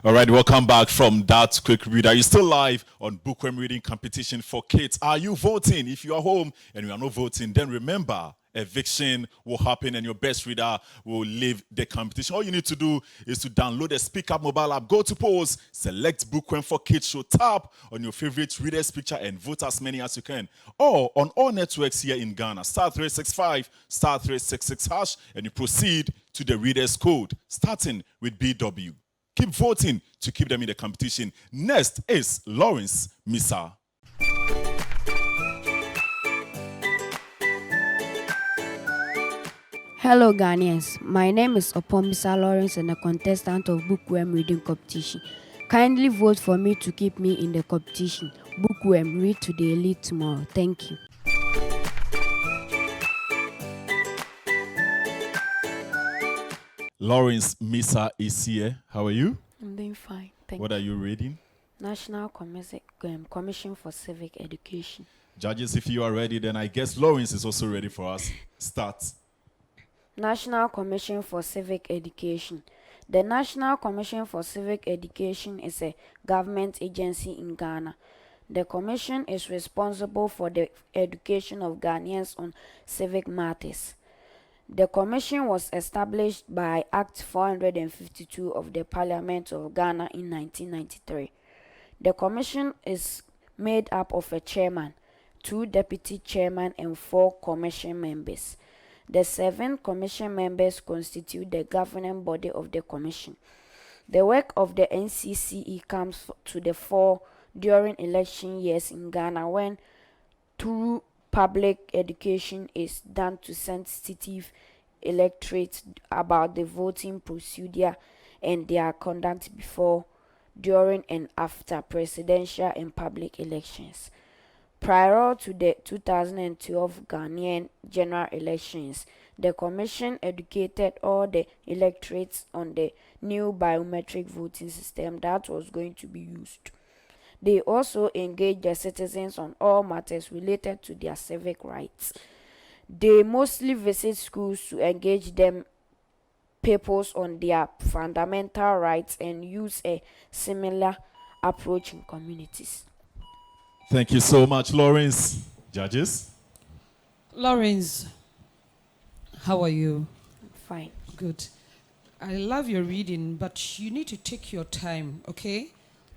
All right, welcome back from that quick reader. You're still live on Bookworm Reading Competition for Kids. Are you voting? If you are home and you are not voting, then remember, eviction will happen and your best reader will leave the competition. All you need to do is to download the Speak Up mobile app, go to polls, select Bookworm for Kids show, tap on your favorite reader's picture and vote as many as you can. Or on all networks here in Ghana, star 365, star 366 hash, and you proceed to the reader's code, starting with BW. Keep voting to keep them in the competition. Next is Lawrence Misa. Hello Ghanaians, my name is Opomisa Lawrence and a contestant of Bookworm Reading Competition. Kindly vote for me to keep me in the competition. Bookworm, read today, lead tomorrow. Thank you. Lawrence Misa is here. How are you? I'm doing fine. Thank What you. are you reading? National Commission for Civic Education. Judges, if you are ready, then I guess Lawrence is also ready for us. Start. National Commission for Civic Education. The National Commission for Civic Education is a government agency in Ghana. The commission is responsible for the education of Ghanaians on civic matters. The commission was established by Act 452 of the Parliament of Ghana in 1993. The commission is made up of a chairman, 2 deputy chairmen and 4 commission members. The 7 commission members constitute the governing body of the commission. The work of the NCCE comes to the fore during election years in Ghana when through public education is done to sensitive electorates about the voting procedure and their conduct before, during and after presidential and public elections. Prior to the 2012 Ghanaian general elections, the commission educated all the electorates on the new biometric voting system that was going to be used. They also engaged the citizens on all matters related to their civic rights. They mostly visit schools to engage them peoples on their fundamental rights and use a similar approach in communities. Thank you so much, Lawrence. Judges? Lawrence, how are you? Fine. Good. I love your reading, but you need to take your time, okay?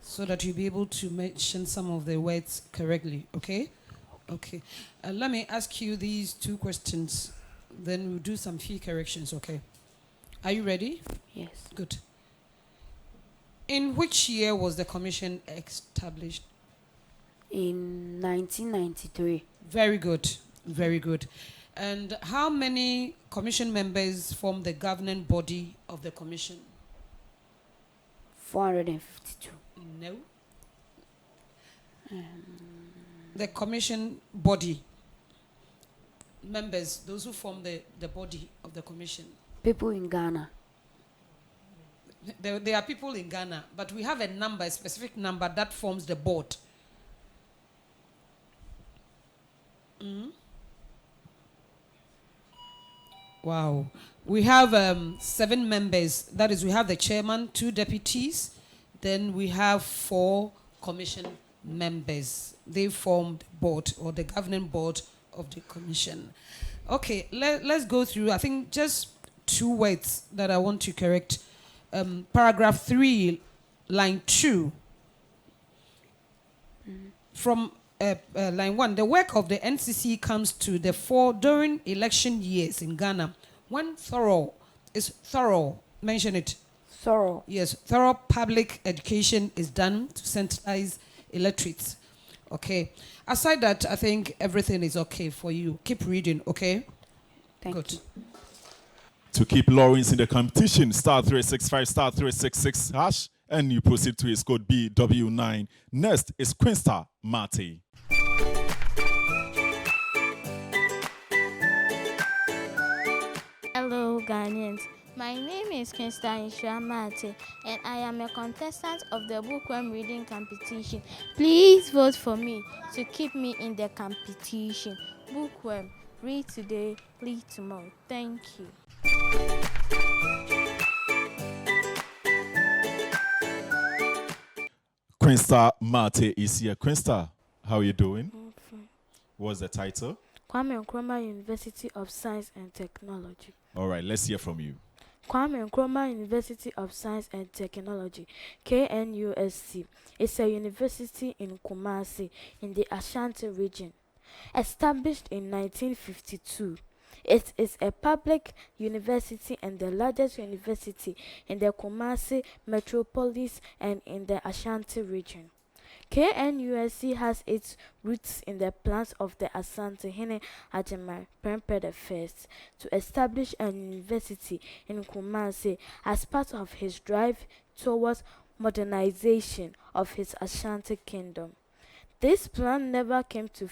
So that you'll be able to mention some of the words correctly, okay? Okay. Let me ask you these 2 questions, then we'll do some few corrections, okay? Are you ready? Yes. Good. In which year was the commission established? In 1993. Very good. Very good. And how many commission members form the governing body of the commission? 452. No. The commission body members, those who form the body of the commission. People in Ghana. There are people in Ghana, but we have a number, a specific number that forms the board. Wow. We have 7 members. That is, we have the chairman, 2 deputies, then we have 4 commission members. They formed board or the governing board of the commission. Okay, let's go through. I think just 2 words that I want to correct. Paragraph 3, line 2. From line 1, the work of the NCC comes to the fore during election years in Ghana when thorough, mention it. Thorough. Yes, thorough public education is done to sensitize electorates. Okay. Aside that, I think everything is okay for you. Keep reading, okay? Thank you. To keep Lawrence in the competition, star 365, star 366 hash, and you proceed to his code BW9. Next is Quinsta Mate. Hello, Ghanaians. My name is Kinsta Mate, and I am a contestant of the Bookworm Reading Competition. Please vote for me to keep me in the competition. Bookworm, read today, read tomorrow. Thank you. Quinsta Mate is here. Quinsta, how are you doing? What's the title? Kwame Nkrumah University of Science and Technology. All right, let's hear from you. Kwame Nkrumah University of Science and Technology, KNUST, is a university in Kumasi in the Ashanti region. Established in 1952, it is a public university and the largest university in the Kumasi metropolis and in the Ashanti region. KNUST has its roots in the plans of the Asantehene Ajimai Prempeh I to establish a university in Kumasi as part of his drive towards modernization of his Ashanti kingdom. This plan never came to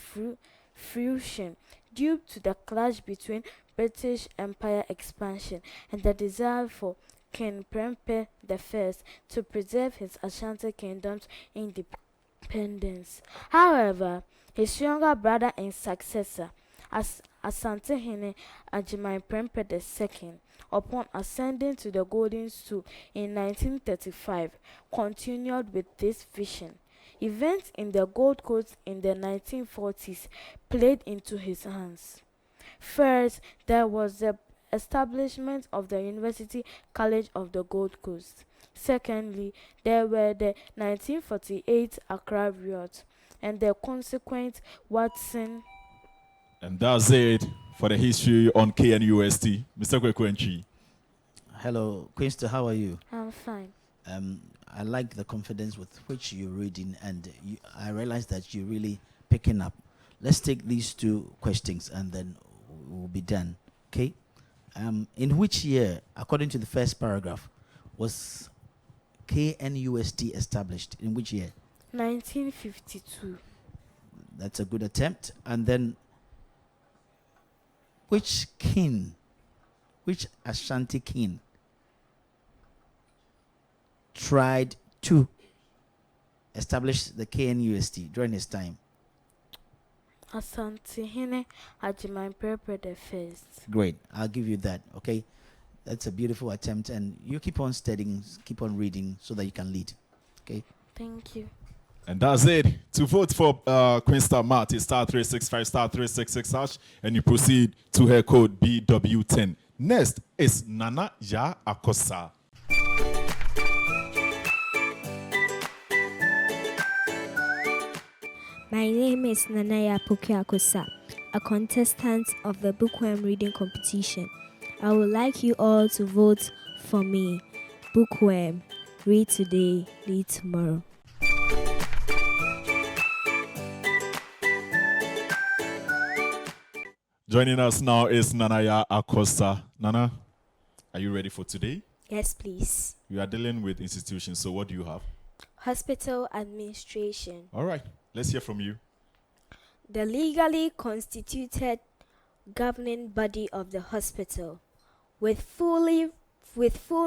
fruition due to the clash between British Empire expansion and the desire for King Prempeh I to preserve his Ashanti kingdom's independence. However, his younger brother and successor, Asantehene Ajimai Prempeh II, upon ascending to the golden stool in 1935, continued with this vision. Events in the Gold Coast in the 1940s played into his hands. First, there was the establishment of the University College of the Gold Coast. Secondly, there were the 1948 Accra Riot and the consequent Watson. And that's it for the history on KNUST. Mr. Kwekwenchi. Hello, Quinsta, how are you? I'm fine. I like the confidence with which you're reading, and I realize that you're really picking up. Let's take these two questions and then we'll be done. Okay? In which year, according to the first paragraph, was KNUST established? In which year? 1952. That's a good attempt. And then, which Ashanti king tried to establish the KNUST during his time? Asantehene Ajimai Prempeh I. Great. I'll give you that. Okay. That's a beautiful attempt, and you keep on studying, keep on reading so that you can lead. Okay. Thank you. And that's it. To vote for Quinsta Mate, star 365 star 366 hash, and you proceed to her code BW10. Next is Nana Ya Akosa. My name is Nanaya Pukiakosa, a contestant of the Bookworm Reading Competition. I would like you all to vote for me. Bookworm, read today, lead tomorrow. Joining us now is Nanaya Akosa. Nana, are you ready for today? Yes, please. You are dealing with institutions, so what do you have? Hospital administration. All right, let's hear from you. The legally constituted governing body of the hospital, with full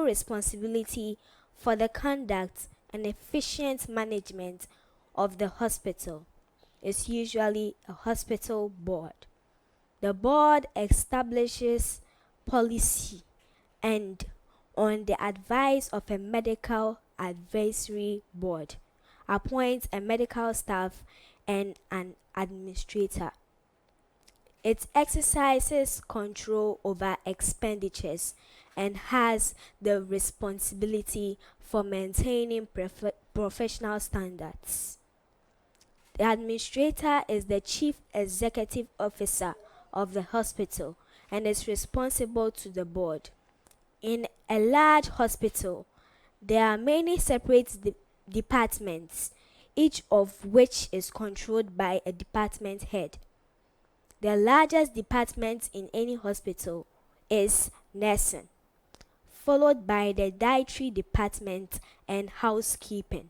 responsibility for the conduct and efficient management of the hospital, is usually a hospital board. The board establishes policy and, on the advice of a medical advisory board, appoints a medical staff and an administrator. It exercises control over expenditures and has the responsibility for maintaining professional standards. The administrator is the chief executive officer of the hospital and is responsible to the board. In a large hospital, there are many separate departments, each of which is controlled by a department head. The largest department in any hospital is nursing, followed by the dietary department and housekeeping.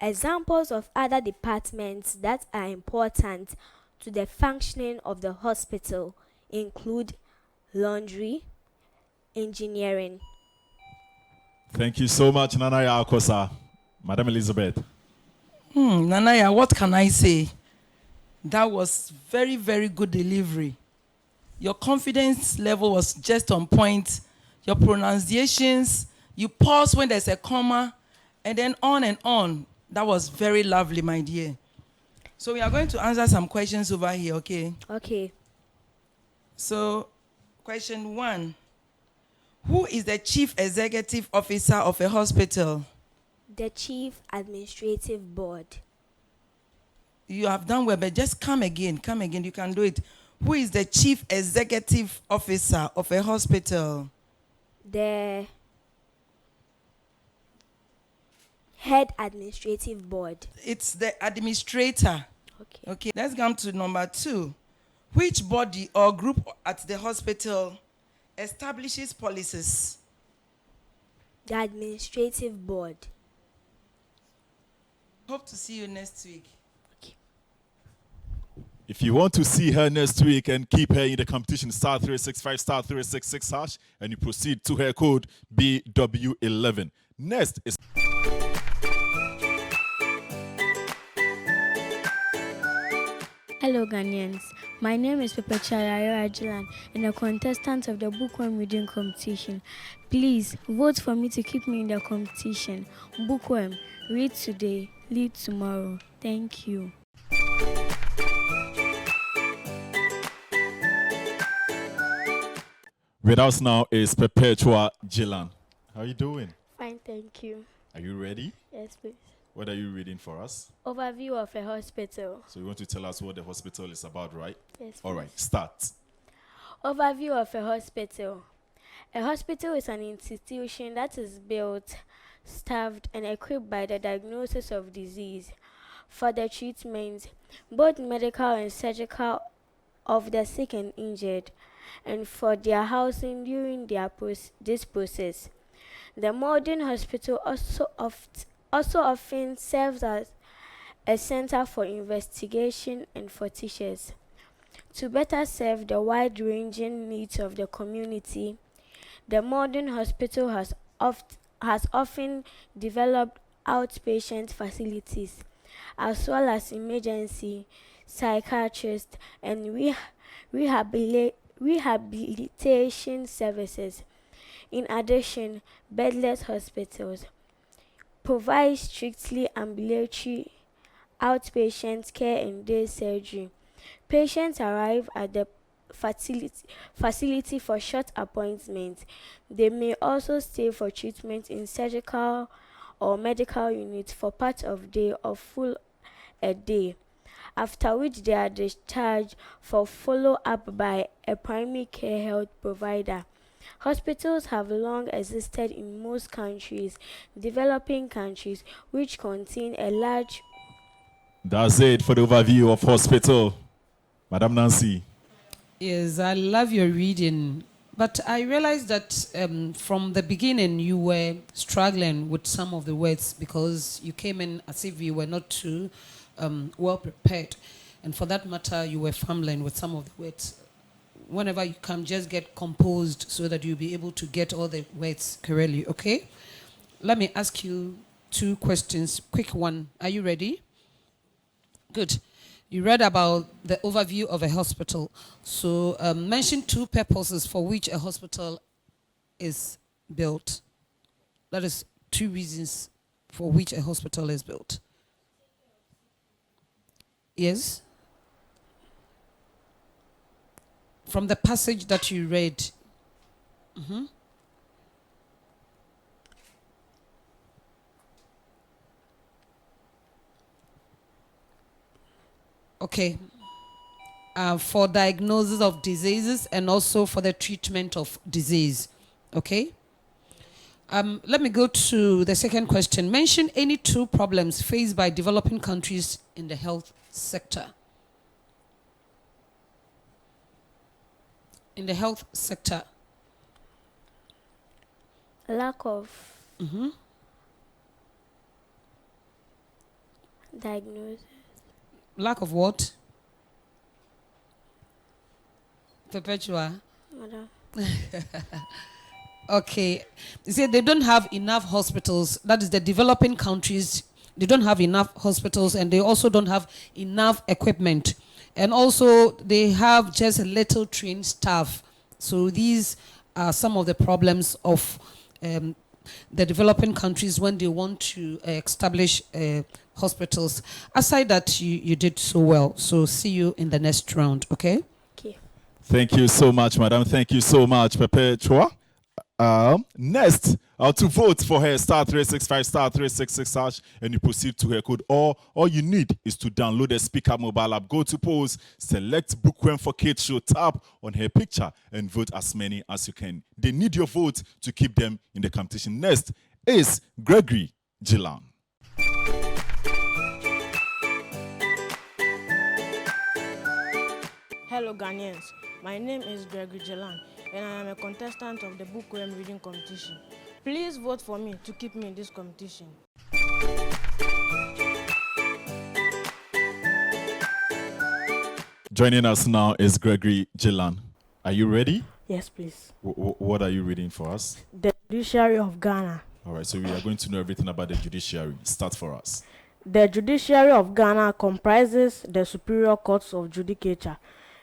Examples of other departments that are important to the functioning of the hospital include laundry, engineering. Thank you so much, Nanaya Akosa. Madam Elizabeth. Nanaya, what can I say? That was very, very good delivery. Your confidence level was just on point. Your pronunciations, you pause when there's a comma, and then on and on. That was very lovely, my dear. So we are going to answer some questions over here, okay? Okay. So, question 1. Who is the chief executive officer of a hospital? The Chief Administrative Board. You have done well, but just come again, you can do it. Who is the chief executive officer of a hospital? The Head Administrative Board. It's the administrator. Okay. Okay, let's come to number 2. Which body or group at the hospital establishes policies? The Administrative Board. Hope to see you next week. If you want to see her next week and keep her in the competition, star 365 star 366 hash, and you proceed to her code BW11. Next is Hello Ghanaians, my name is Pepecharayo Ajilan and a contestant of the Bookworm Reading Competition. Please vote for me to keep me in the competition. Bookworm, read today, lead tomorrow. Thank you. with us now is Perpetua Jilan. How are you doing? Fine, thank you. Are you ready? Yes, please. What are you reading for us? Overview of a hospital. So you want to tell us what the hospital is about, right? Yes, All please. right, start. Overview of a hospital. A hospital is an institution that is built, staffed, and equipped by the diagnosis of disease, for the treatment, both medical and surgical, of the sick and injured, and for their housing during this process. The modern hospital also often serves as a center for investigation and for teachers. To better serve the wide-ranging needs of the community, the modern hospital has often developed outpatient facilities, as well as emergency, psychiatrist, and rehabilitation services. In addition, bedless hospitals provide strictly ambulatory outpatient care and day surgery. Patients arrive at the facility for short appointments. They may also stay for treatment in surgical or medical units for part of day or full a day, after which they are discharged for follow-up by a primary care health provider. Hospitals have long existed in most countries, developing countries, which contain a large... That's it for the overview of hospital. Madam Nancy. Yes, I love your reading. But I realized that from the beginning you were struggling with some of the words because you came in as if you were not too well prepared. And for that matter, you were fumbling with some of the words. Whenever you come, just get composed so that you'll be able to get all the words correctly, okay? Let me ask you 2 questions. Quick one. Are you ready? Good. You read about the overview of a hospital. So mention 2 purposes for which a hospital is built. That is 2 reasons for which a hospital is built. Yes? From the passage that you read. Mm-hmm. Okay. For diagnosis of diseases and also for the treatment of disease. Okay? Let me go to the second question. Mention any 2 problems faced by developing countries in the health sector. In the health sector. Lack of diagnosis. Lack of what? Perpetua. Madam. Okay. You see, they don't have enough hospitals. That is the developing countries. They don't have enough hospitals and they also don't have enough equipment. And also, they have just a little trained staff. So these are some of the problems of the developing countries when they want to establish hospitals. Aside that, you did so well. So see you in the next round, okay? Okay. Thank you so much, madam. Thank you so much, Pepe Chua. Next, to vote for her, star 365, star 366 hash, and you proceed to her code. All you need is to download the Speaker mobile app, go to polls, select Bookworm for Kate Show, tap on her picture, and vote as many as you can. They need your vote to keep them in the competition. Next is Gregory Gillan. Hello Ghanaians, my name is Gregory Gillan and I am a contestant of the Bookworm Reading Competition. Please vote for me to keep me in this competition. Joining us now is Gregory Gillan. Are you ready? Yes, please. What are you reading for us? The Judiciary of Ghana. All right, so we are going to know everything about the judiciary. Start for us. The Judiciary of Ghana comprises the Superior Courts of Judicature,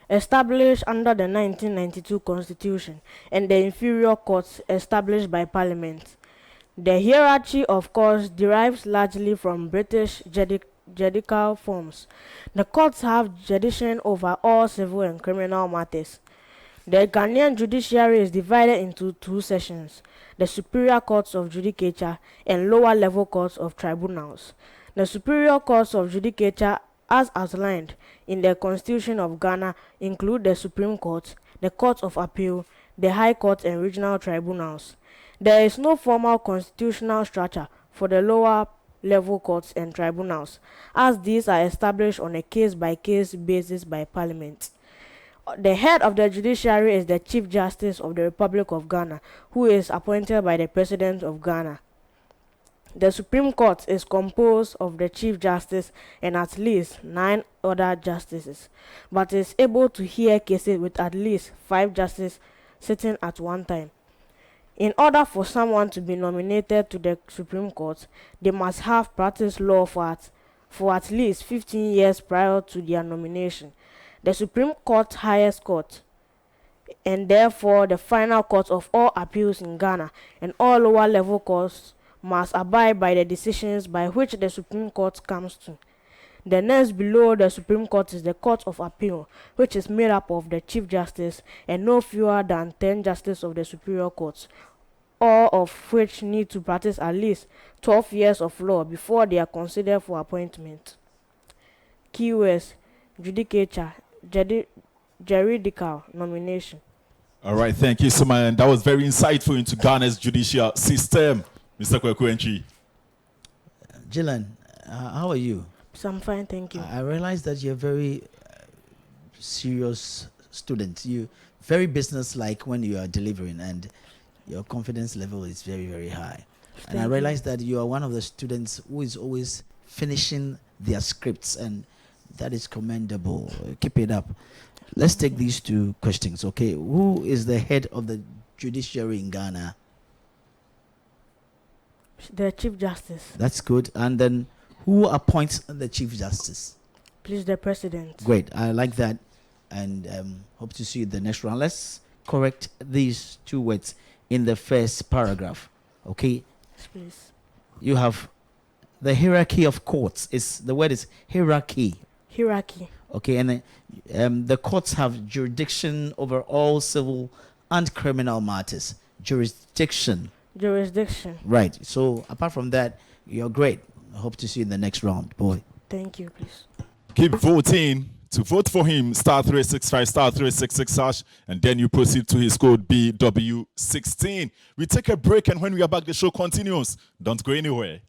established under the 1992 Constitution, and the inferior courts established by Parliament. The hierarchy of courts derives largely from British judicial forms. The courts have jurisdiction over all civil and criminal matters. The Ghanaian judiciary is divided into two sections, the Superior Courts of Judicature and lower level courts of tribunals. The Superior Courts of Judicature, as outlined in the Constitution of Ghana, include the Supreme Court, the Court of Appeal, the High Court and regional tribunals. There is no formal constitutional structure for the lower level courts and tribunals, as these are established on a case-by-case basis by Parliament. The head of the judiciary is the Chief Justice of the Republic of Ghana, who is appointed by the President of Ghana. The Supreme Court is composed of the Chief Justice and at least 9 other justices, but is able to hear cases with at least 5 justices sitting at one time. In order for someone to be nominated to the Supreme Court, they must have practiced law for at least 15 years prior to their nomination. The Supreme Court, highest court, and therefore the final court of all appeals in Ghana, and all lower level courts must abide by the decisions by which the Supreme Court comes to. The next below the Supreme Court is the Court of Appeal, which is made up of the Chief Justice and no fewer than 10 justices of the Superior Court, all of which need to practice at least 12 years of law before they are considered for appointment. Keywords: judicature, juridical, nomination. All right, thank you so much. And that was very insightful into Ghana's judicial system. Mr. Kweku Entry. Gillan, how are you? So I'm fine, thank you. I realize that you're a very serious student. You very business-like when you are delivering, and your confidence level is very, very high. And I realize that you are one of the students who is always finishing their scripts, and that is commendable. Keep it up. Let's take these two questions, okay? Who is the head of the judiciary in Ghana? The Chief Justice. That's good. And then who appoints the Chief Justice? Please, the President. Great. I like that. And hope to see you in the next round. Let's correct these two words in the first paragraph. Okay? Yes, please. You have the hierarchy of courts. The word is hierarchy. Hierarchy. Okay, and the courts have jurisdiction over all civil and criminal matters. Jurisdiction. Right. So apart from that, you're great. I hope to see you in the next round, boy. Thank you, please. Keep voting. To vote for him, star 365, star 366 hash, and then you proceed to his code BW16. We take a break, and when we are back, the show continues. Don't go anywhere.